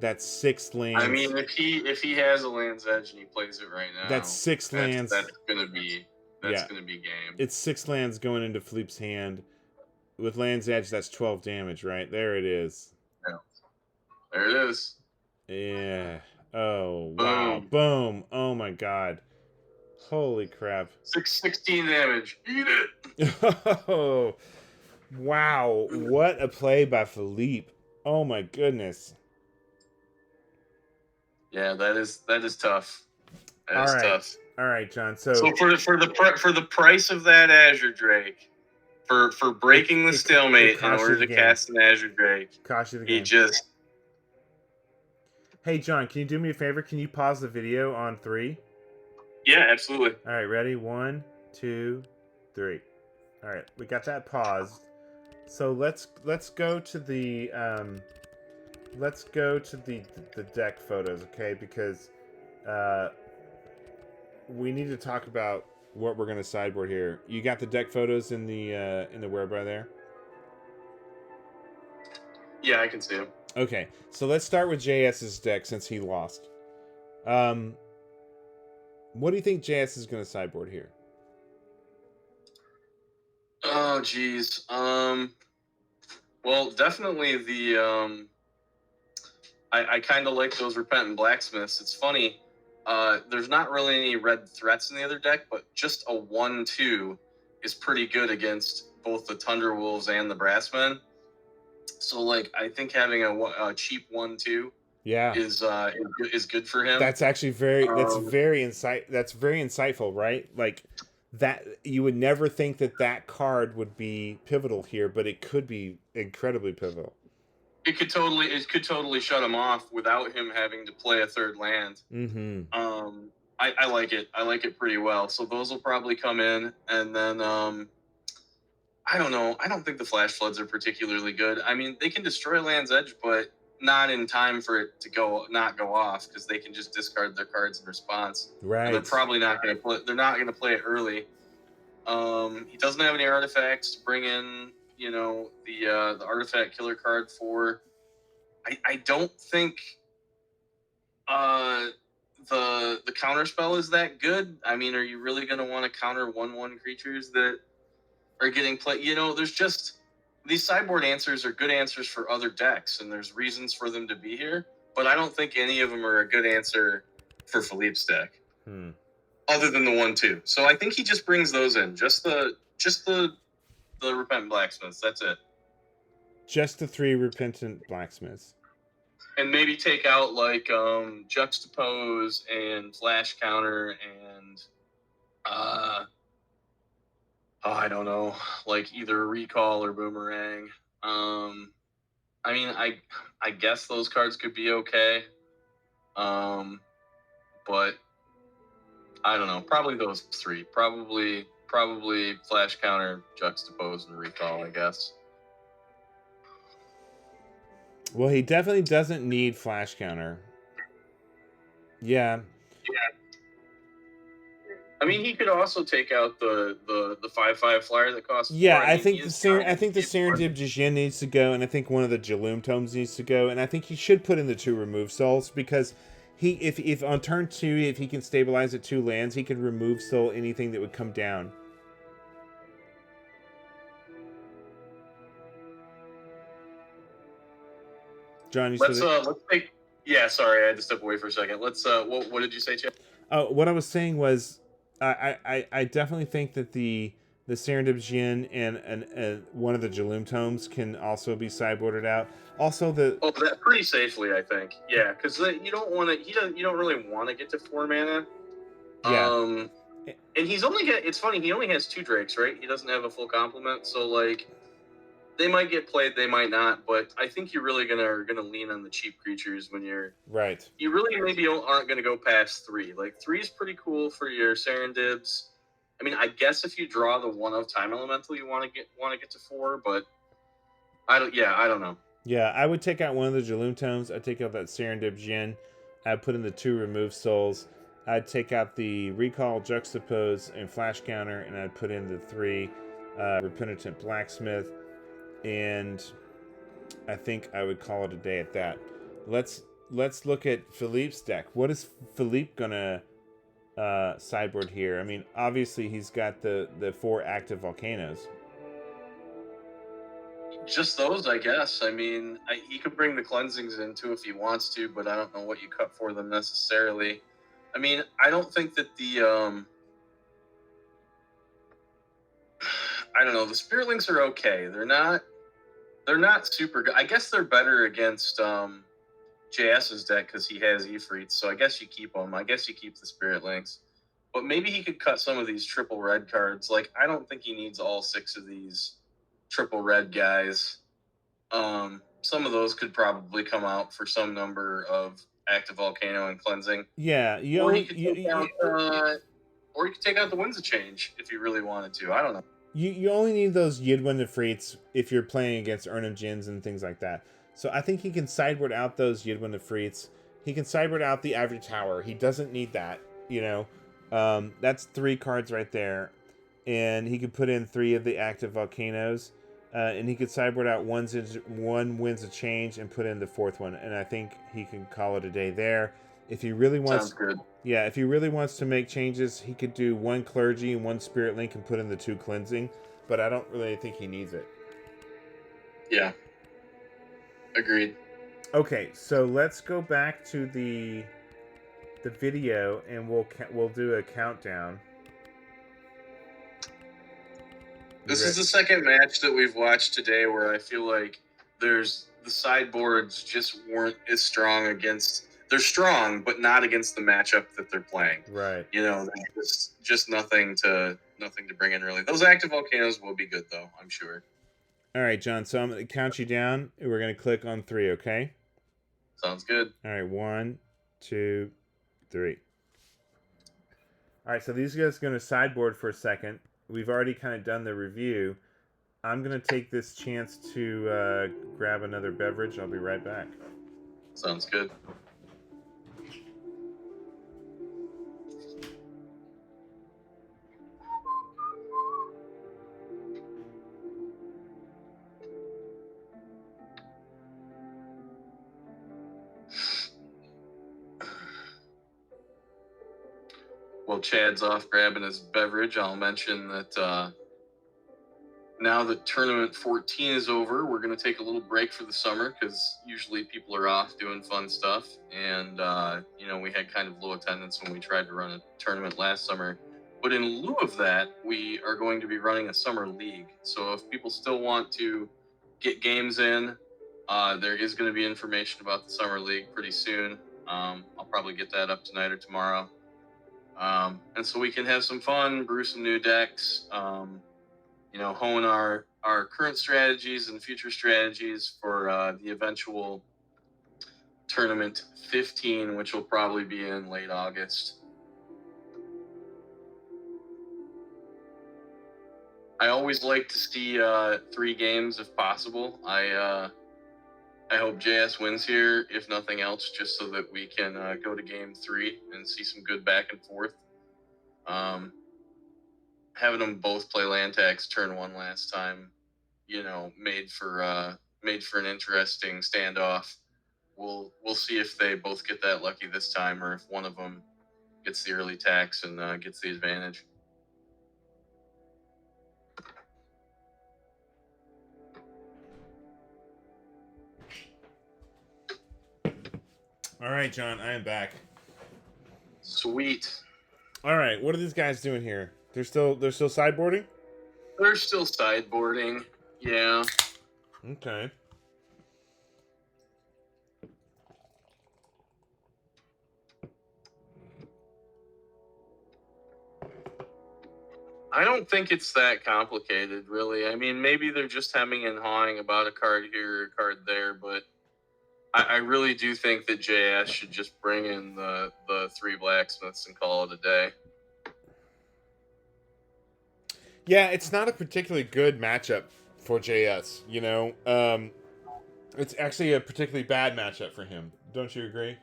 That's 6 lands. I mean, if he has a Land's Edge and he plays it right now, that's 6 lands. That's gonna be game. It's 6 lands going into Philippe's hand. With Land's Edge, that's 12 damage, right? There it is. Yeah. There it is. Yeah. Oh, Boom. wow. Boom. Oh, my God. Holy crap. 16 damage. Eat it. Oh, wow. What a play by Philippe. Oh, my goodness. Yeah, that is tough. That is tough. All right, John. So for the price of that Azure Drake, for breaking the stalemate in order to cast an Azure Drake, he just... Hey, John, can you do me a favor? Can you pause the video on 3? Yeah, absolutely. All right, ready? 1, 2, 3. All right, we got that paused. So let's go to the deck photos, okay? Because we need to talk about what we're gonna sideboard here. You got the deck photos in the wherever there? Yeah, I can see them. Okay, so let's start with JS's deck since he lost. What do you think JS is gonna sideboard here? Oh, geez. Well, definitely the I kind of like those Repentant Blacksmiths. It's funny. There's not really any red threats in the other deck, but just a 1/2 is pretty good against both the Thunderwolves and the Brassmen. So, like, I think having a cheap 1/2 is good for him. That's actually very insightful, right? Like that, you would never think that card would be pivotal here, but it could be incredibly pivotal. It could totally shut him off without him having to play a third land. Mm-hmm. I like it. I like it pretty well. So those will probably come in, and then I don't know. I don't think the Flash Floods are particularly good. I mean, they can destroy Land's Edge, but not in time for it to not go off, because they can just discard their cards in response. Right. And they're probably not going to play. They're not going to play it early. He doesn't have any artifacts to bring in. You know, the artifact killer card for. I don't think the counter spell is that good. I mean, are you really going to want to counter 1/1 creatures that are getting played? You know, there's just these sideboard answers are good answers for other decks, and there's reasons for them to be here. But I don't think any of them are a good answer for Philippe's deck, other than the 1/2. So I think he just brings those in, just the Repentant Blacksmiths. That's it. Just the 3 Repentant Blacksmiths. And maybe take out like Juxtapose and Flash Counter and I don't know, like either Recall or Boomerang. I mean, I guess those cards could be okay. But I don't know. Probably those 3. Probably Flash Counter, Juxtapose, and Recall, I guess. Well, he definitely doesn't need Flash Counter. Yeah. I mean, he could also take out the 5/5 flyer that costs. Yeah, 4. I think the Serendip needs to go, and I think one of the Jaloom Tomes needs to go, and I think he should put in the 2 Remove Souls, because if on turn 2, if he can stabilize at 2 lands, he can remove soul anything that would come down. John, let's take. Yeah, sorry, I had to step away for a second. Let's. What did you say, Chip? What I was saying was, I definitely think that the Serendip Jin and one of the Jaloom Tomes can also be sideboarded out. Also, that pretty safely, I think. Yeah, because you don't want to. You don't really want to get to 4 mana. Yeah. And he's only got. It's funny. He only has 2 Drakes, right? He doesn't have a full complement. So like, they might get played, they might not, but I think you're really gonna lean on the cheap creatures when you're Right. you really maybe aren't gonna go past 3. Like 3 is pretty cool for your Serendibs. I mean, I guess if you draw the 1 of Time Elemental, you want to get to 4, but I don't know. Yeah, I would take out one of the Jaloom Tomes. I'd take out that Serendib Jin. I'd put in the 2 Remove Souls. I'd take out the Recall, Juxtapose, and Flash Counter, and I'd put in the 3 Repenitent Blacksmith. And I think I would call it a day at that. Let's look at Philippe's deck. What is Philippe gonna sideboard here? I mean, obviously he's got the 4 active volcanoes. Just those, I guess. I mean, he could bring the cleansings in too if he wants to, but I don't know what you cut for them necessarily. I mean, I don't think that the I don't know. The Spirit Links are okay. They're not super good. I guess they're better against JS's deck because he has Ifrits, so I guess you keep them. I guess you keep the Spirit Links. But maybe he could cut some of these triple red cards. Like, I don't think he needs all 6 of these triple red guys. Some of those could probably come out for some number of active volcano and cleansing. Yeah, or he could take out the Winds of Change if you really wanted to. I don't know. You only need those Yidwin Ifrits if you're playing against Urnam Jins and things like that. So I think he can sideboard out those Yidwin Ifrits. He can sideboard out the Ivory Tower. He doesn't need that, you know. That's 3 cards right there. And he could put in 3 of the active volcanoes. And he could sideboard out 1 Winds of Change and put in the 4th one. And I think he can call it a day there. If he really wants, Sounds good. Yeah, if he really wants to make changes, he could do 1 Clergy and 1 Spirit Link and put in the 2 Cleansing. But I don't really think he needs it. Yeah. Agreed. Okay, so let's go back to the video and we'll do a countdown. This is the second match that we've watched today where I feel like the sideboards just weren't as strong against. They're strong, but not against the matchup that they're playing. Right. You know, just nothing to bring in really. Those active volcanoes will be good though, I'm sure. All right, John. So I'm going to count you down. And we're going to click on 3. Okay. Sounds good. All right. 1, 2, 3. All right. So these guys are going to sideboard for a second. We've already kind of done the review. I'm going to take this chance to grab another beverage. I'll be right back. Sounds good. While Chad's off grabbing his beverage, I'll mention that now that Tournament 14 is over, we're going to take a little break for the summer because usually people are off doing fun stuff. And, you know, we had kind of low attendance when we tried to run a tournament last summer. But in lieu of that, we are going to be running a summer league. So if people still want to get games in, there is going to be information about the summer league pretty soon. I'll probably get that up tonight or tomorrow. And so we can have some fun, brew some new decks, you know, hone our current strategies and future strategies for the eventual Tournament 15, which will probably be in late August. I always like to see 3 games if possible. I hope JS wins here, if nothing else, just so that we can go to game 3 and see some good back and forth. Having them both play land tax turn 1 last time, you know, made for an interesting standoff. We'll see if they both get that lucky this time, or if one of them gets the early tax and gets the advantage. All right, John, I am back. Sweet. All right, what are these guys doing here? They're still sideboarding? They're still sideboarding. Yeah. Okay. I don't think it's that complicated, really. I mean, maybe they're just hemming and hawing about a card here or a card there, but I really do think that JS should just bring in the 3 blacksmiths and call it a day. Yeah, it's not a particularly good matchup for JS, you know? It's actually a particularly bad matchup for him. Don't you agree?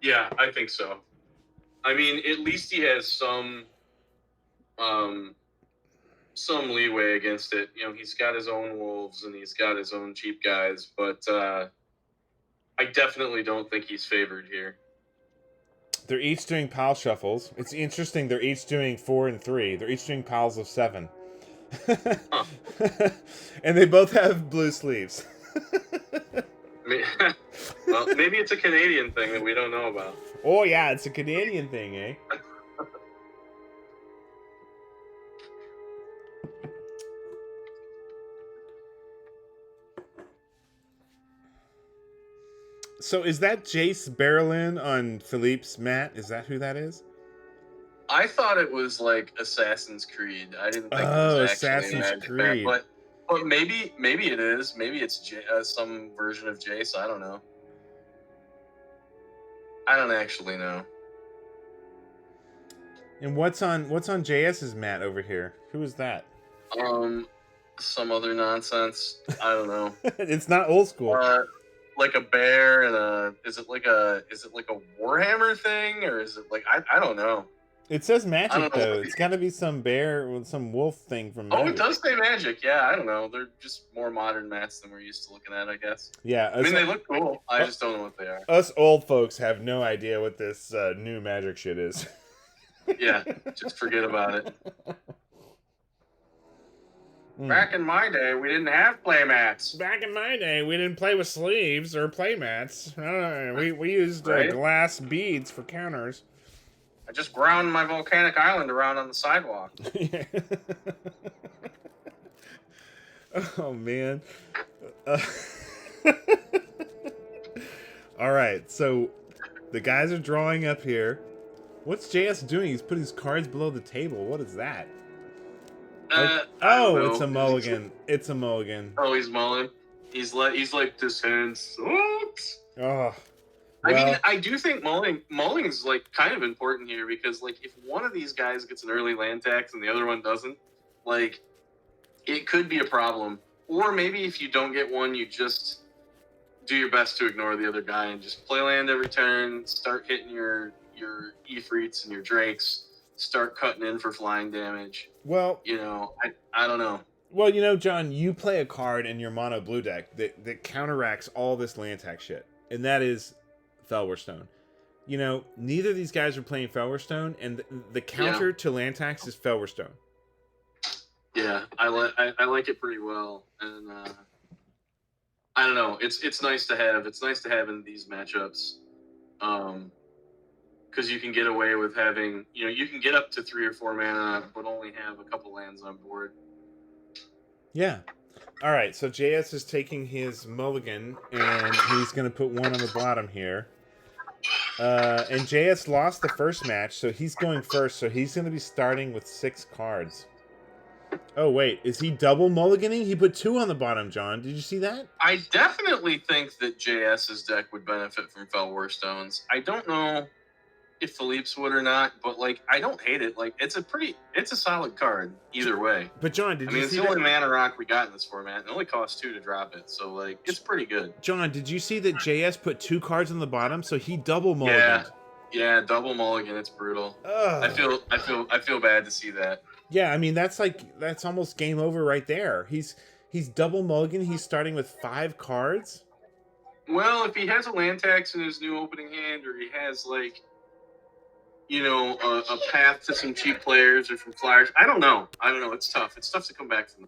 Yeah, I think so. I mean, at least he has some leeway against it. You know, he's got his own wolves and he's got his own cheap guys, but I definitely don't think he's favored here. They're each doing pile shuffles. It's interesting. They're each doing 4 and 3. They're each doing piles of 7. Huh. And they both have blue sleeves. Well, maybe it's a Canadian thing that we don't know about. Oh, yeah, it's a Canadian thing, eh? So is that Jace Berlin on Philippe's mat? Is that who that is? I thought it was like Assassin's Creed. I didn't think it was actually Assassin's Creed. But maybe it is. Maybe it's some version of Jace. I don't know. I don't actually know. And what's on JS's mat over here? Who is that? Some other nonsense. I don't know. It's not old school. Like a bear and is it like a Warhammer thing, or is it like I don't know. It says magic though. It's got to be some bear or some wolf thing from Magic. Oh, it does say magic. Yeah, I don't know. They're just more modern mats than we're used to looking at, I guess. Yeah, I mean they look cool. I just don't know what they are. Us old folks have no idea what this new magic shit is. Yeah, just forget about it. Back in my day, we didn't have play mats. Back in my day, we didn't play with sleeves or play mats. We used glass beads for counters. I just ground my volcanic island around on the sidewalk. Yeah. Oh, man. All right, so the guys are drawing up here. What's JS doing? He's putting his cards below the table. What is that? It's a mulligan. It's a mulligan. Oh, he's mulling. He's like, this hand sucks. Oh. Well, I mean, I do think mulling is like kind of important here because like if one of these guys gets an early land tax and the other one doesn't, like it could be a problem. Or maybe if you don't get one, you just do your best to ignore the other guy and just play land every turn, start hitting your Ifrits and your Drakes, start cutting in for flying damage. Well, you know, I don't know. Well, you know, John, you play a card in your mono blue deck that counteracts all this land tax shit, and that is Felwerstone. You know, neither of these guys are playing Felwerstone, and the counter to land tax is Felwerstone. Yeah, I like it pretty well, and I don't know. It's nice to have. It's nice to have in these matchups, because you can get away with having, you know, you can get up to 3 or 4 mana, but only have a couple lands on board. Yeah. All right. So JS is taking his mulligan, and he's going to put one on the bottom here. And JS lost the first match, so he's going first. So he's going to be starting with 6 cards. Oh, wait. Is he double mulliganing? He put 2 on the bottom, John. Did you see that? I definitely think that JS's deck would benefit from Felwerstones. I don't know if Philippe's would or not, but like I don't hate it. Like it's a solid card either way. But John, did you see it's the only mana rock we got in this format. It only costs 2 to drop it, so like it's pretty good. John, did you see that JS put 2 cards on the bottom, so he double mulliganed? Yeah, double mulligan. It's brutal. I feel bad to see that. Yeah, I mean that's almost game over right there. He's double mulligan. He's starting with 5 cards. Well, if he has a land tax in his new opening hand, or he has like, you know, a path to some cheap players or from flyers. I don't know. It's tough. It's tough to come back from.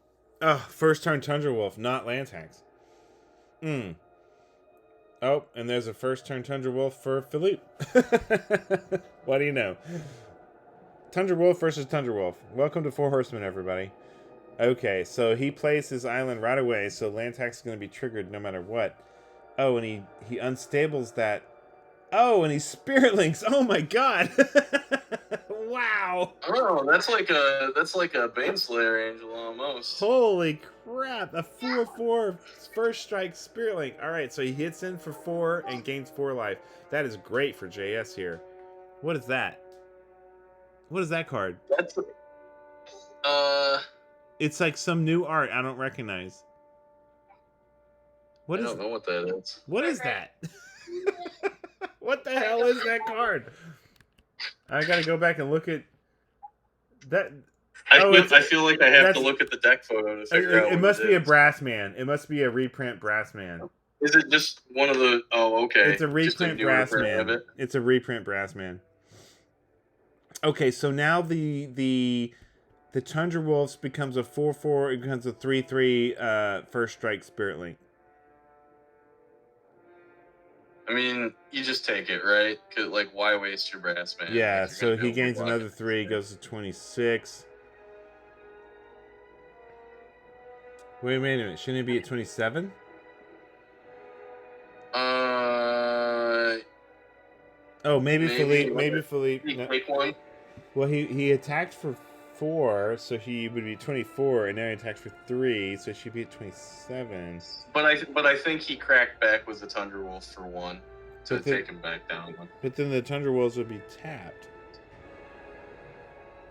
First turn Tundra Wolf, not land tax. Oh, and there's a first turn Tundra Wolf for Philippe. What do you know? Tundra Wolf versus Tundra Wolf. Welcome to Four Horsemen, everybody. Okay, so he plays his island right away, so land tax is going to be triggered no matter what. Oh, and he unstables that. Oh, and he Spirit Links. Oh my god. Wow. Oh, that's like a Baneslayer Angel almost. Holy crap! A 4/4 first strike Spirit Link. All right, so he hits in for 4 and gains 4 life. That is great for JS here. What is that? What is that card? That's It's like some new art I don't recognize. I don't know what that is. What is that? What the hell is that card? I gotta go back and look at that. I feel like I have to look at the deck photo to figure out. It must be a brass man. It must be a reprint brass man. Is it just one of the? Oh, okay. It's a reprint brass man. It's a reprint brass man. Okay, so now the Tundra Wolves becomes a 4/4. It becomes a 3/3 first strike Spirit Link. I mean, you just take it, right? 'Cause, like, why waste your brass man? Yeah, so he gains another 3, goes to 26. Wait a minute, shouldn't it be at 27? Oh, maybe Philippe. Maybe Philippe. No. Take one. Well, he attacked for 4, so he would be 24, and now he attacks for 3, so he should be at 27. But I think he cracked back with the Tundra Wolf for 1 to take him back down. But then the Tundra Wolves would be tapped.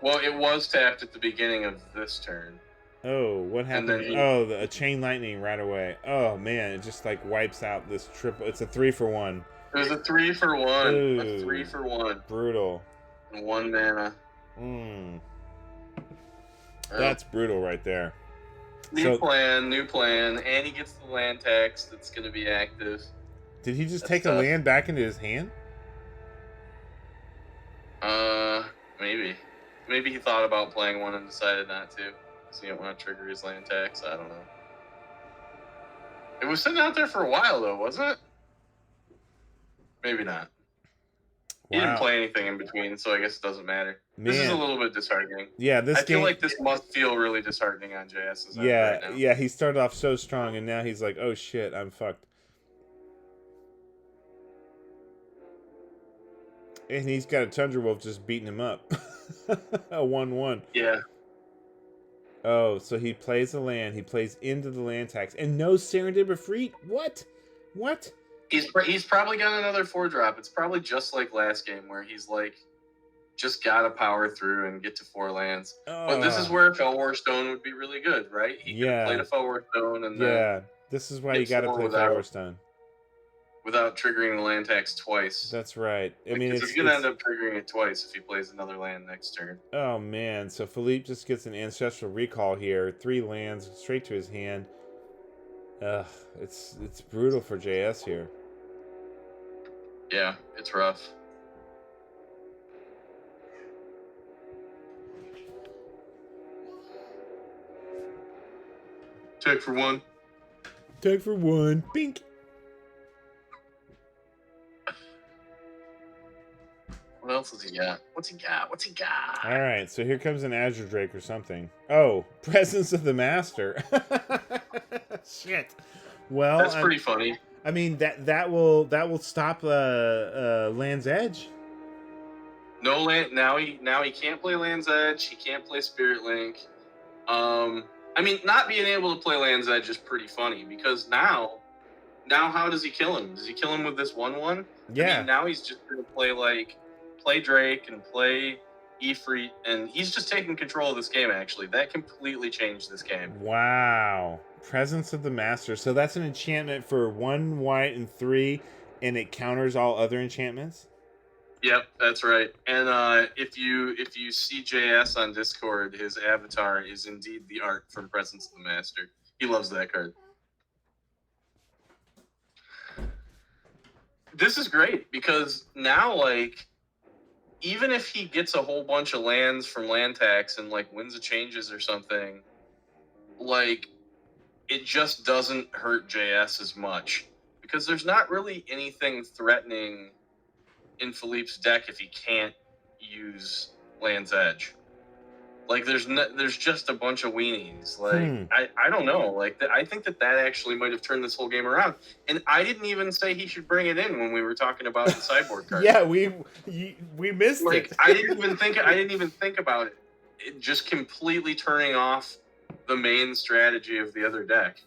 Well, it was tapped at the beginning of this turn. Oh, what happened? A chain lightning right away. Oh man, it just like wipes out this triple. It's a 3-for-1. It was a 3-for-1. Ooh, a 3-for-1. Brutal. And 1 mana. That's brutal right there. New plan, and he gets the land tax that's going to be active. Did he just take a land back into his hand? Maybe. Maybe he thought about playing one and decided not to. Because he didn't want to trigger his land tax. I don't know. It was sitting out there for a while, though, wasn't it? Maybe not. He didn't play anything in between, so I guess it doesn't matter. This is a little bit disheartening. Yeah, I feel like this must feel really disheartening on JS's end right now. Yeah, he started off so strong, and now he's like, oh shit, I'm fucked. And he's got a Tundra Wolf just beating him up. A 1/1. Yeah. Oh, so he plays the land. He plays into the land tax. And no Serendib Efreet? What? What? He's probably got another 4-drop. It's probably just like last game where he's like, just gotta power through and get to 4 lands. But this is where Fellwar Stone would be really good, right? He could have played a Fellwar Stone and then this is why you gotta play Fellwar Stone. Without triggering the land tax twice. That's right. I mean, he's gonna end up triggering it twice if he plays another land next turn. Oh man, so Philippe just gets an Ancestral Recall here. 3 lands straight to his hand. Ugh, it's brutal for JS here. Yeah, it's rough. Take for 1. Take for 1. Bink. What else has he got? What's he got? All right, so here comes an Azure Drake or something. Oh, Presence of the Master. Shit. Well, that's pretty funny. I mean that will stop Land's Edge. No land now. He can't play Land's Edge. He can't play Spirit Link. I mean, not being able to play Land's Edge is pretty funny because now how does he kill him? Does he kill him with this 1/1? Yeah. I mean, now he's just gonna play Drake and play Ifrit, and he's just taking control of this game. Actually, that completely changed this game. Wow. Presence of the Master. So that's an enchantment for 1 white and 3, and it counters all other enchantments? Yep, that's right. And if you see JS on Discord, his avatar is indeed the art from Presence of the Master. He loves that card. This is great because now, like, even if he gets a whole bunch of lands from land tax and like wins the changes or something, like, it just doesn't hurt JS as much because there's not really anything threatening in Philippe's deck if he can't use Land's Edge. Like there's just a bunch of weenies. Like Hmm. I don't know. Like I think that actually might have turned this whole game around. And I didn't even say he should bring it in when we were talking about the sideboard card. Yeah, we missed Like it. I didn't even think about it. It just completely turning off the main strategy of the other deck.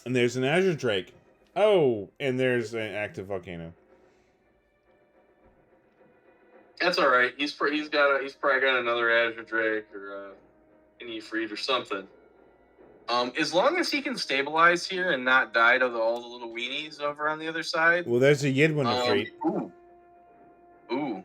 And there's an Azure Drake. Oh, and there's an active volcano. That's all right. He's probably got another Azure Drake or an Ifrit or something. As long as he can stabilize here and not die to all the little weenies over on the other side. Well, there's a Yidwin Ifrit. Ooh.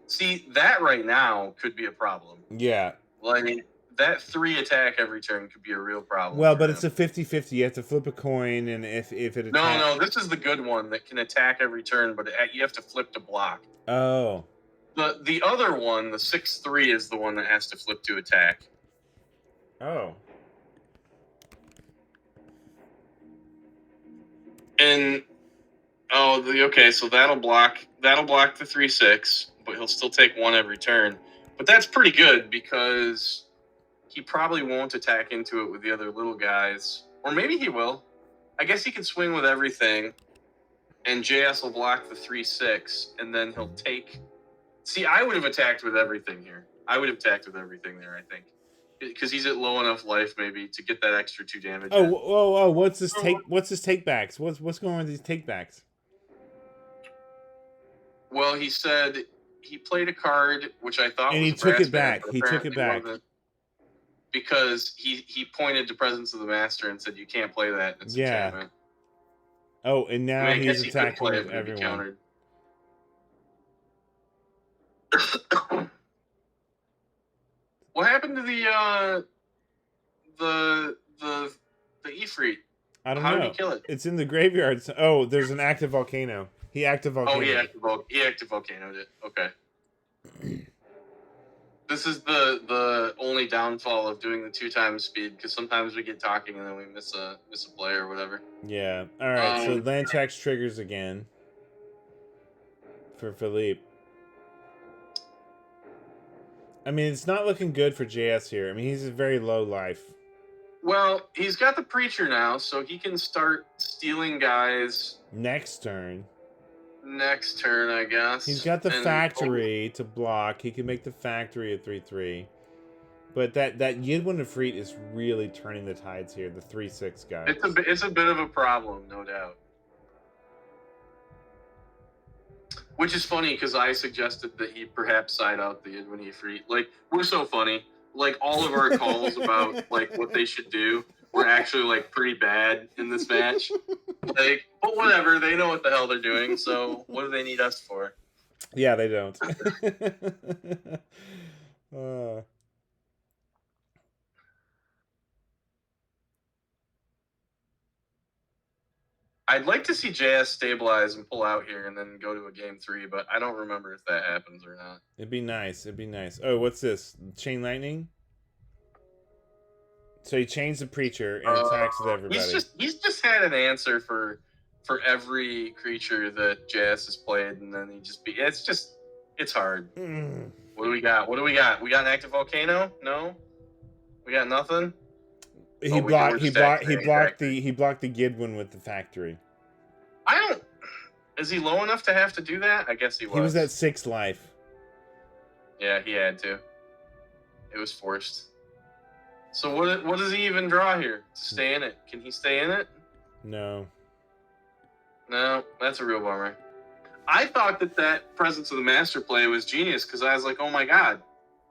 See, that right now could be a problem. Yeah. Like, that 3 attack every turn could be a real problem. Well, but it's a 50-50. You have to flip a coin, and if it attacks... No, this is the good one that can attack every turn, but you have to flip to block. Oh. The other one, the 6/3, is the one that has to flip to attack. Oh. And okay, so that'll block the 3/6, but he'll still take 1 every turn. But that's pretty good because he probably won't attack into it with the other little guys, or maybe he will. I guess he can swing with everything, and JS will block the 3/6, and then he'll take. See, I would have attacked with everything here. I would have attacked with everything there, I think. Because he's at low enough life, maybe, to get that extra 2 damage. Oh! What's his takebacks? What's going on with these takebacks? Well, he said he played a card which I thought, and was he took it back. He took it back because he pointed to Presence of the Master and said, "You can't play that." It's enchantment. Oh, and now he's attacking with everyone. What happened to the Ifrit? I don't know. How did he kill it? It's in the graveyard. Oh, there's an active volcano. He active volcano. Oh, he active volcanoed it. Okay. This is the only downfall of doing the 2 times speed, because sometimes we get talking and then we miss a play or whatever. Yeah. All right. So land tax triggers again for Philippe. I mean, it's not looking good for JS here. I mean, he's a very low life. Well, he's got the Preacher now, so he can start stealing guys. Next turn, I guess. He's got the Factory to block. He can make the Factory a 3/3. But that Yidwin Ifrit is really turning the tides here, the 3/6 guy. It's a bit of a problem, no doubt. Which is funny, because I suggested that he perhaps side out the Yidwin Ifrit. Like, we're so funny. Like, all of our calls about, like, what they should do were actually, like, pretty bad in this match. Like, but whatever, they know what the hell they're doing, so what do they need us for? Yeah, they don't. I'd like to see JS stabilize and pull out here and then go to a game 3, but I don't remember if that happens or not. It'd be nice. Oh, what's this? Chain Lightning? So he chains the Preacher and attacks with everybody. He's just had an answer for every creature that JS has played, and then it's hard. What do we got? We got an active volcano? No? We got nothing? He blocked the Gidwin with the Factory. Is he low enough to have to do that? I guess he was. He was at 6 life. Yeah, he had to. It was forced. So what does he even draw here to stay in it? Can he stay in it? No. No, that's a real bummer. I thought that Presence of the Master play was genius, because I was like, oh my god,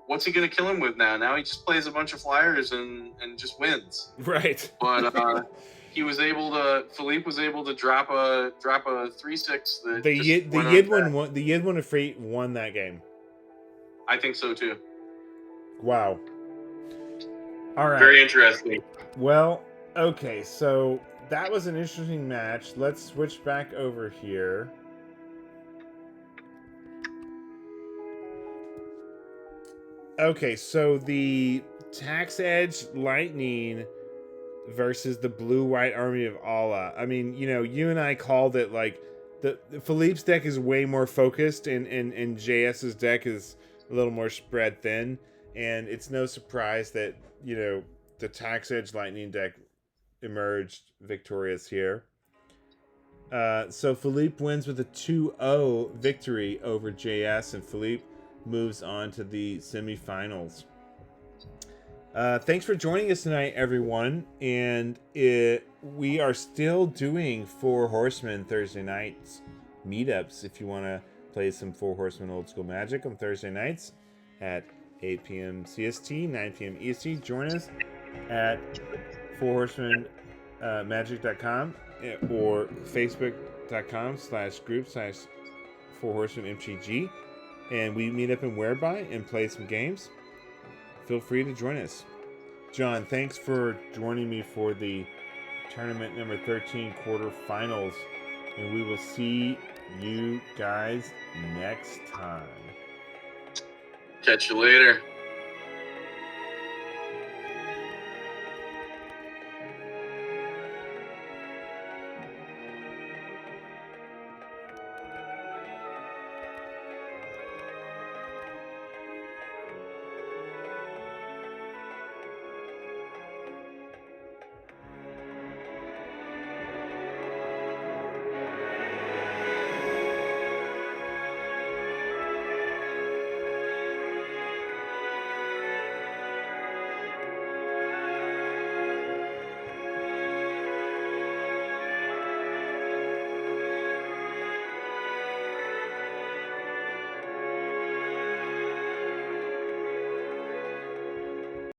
what's he going to kill him with now? Now he just plays a bunch of flyers and just wins. Right. But Philippe was able to drop a 3/6 that the Yidwin Ifrit won that game. I think so too. Wow. All right. Very interesting. Well, okay, so that was an interesting match. Let's switch back over here. Okay, so the Tax Edge Lightning versus the Blue-White Army of Allah. I mean, you and I called it, like, the Philippe's deck is way more focused, and JS's deck is a little more spread thin. and it's no surprise that, you know, the Tax Edge Lightning deck emerged victorious here. So Philippe wins with a 2-0 victory over JS, and Philippe moves on to the semifinals. Thanks for joining us tonight, everyone. And we are still doing Four Horsemen Thursday nights meetups. If you want to play some Four Horsemen Old School Magic on Thursday nights at 8 p.m. CST, 9 p.m. EST, join us at fourhorsemenmagic.com or facebook.com/group/fourhorsemenmtg, and we meet up in Whereby and play some games. Feel free to join us. John, thanks for joining me for the tournament number 13 quarterfinals, and we will see you guys next time. Catch you later.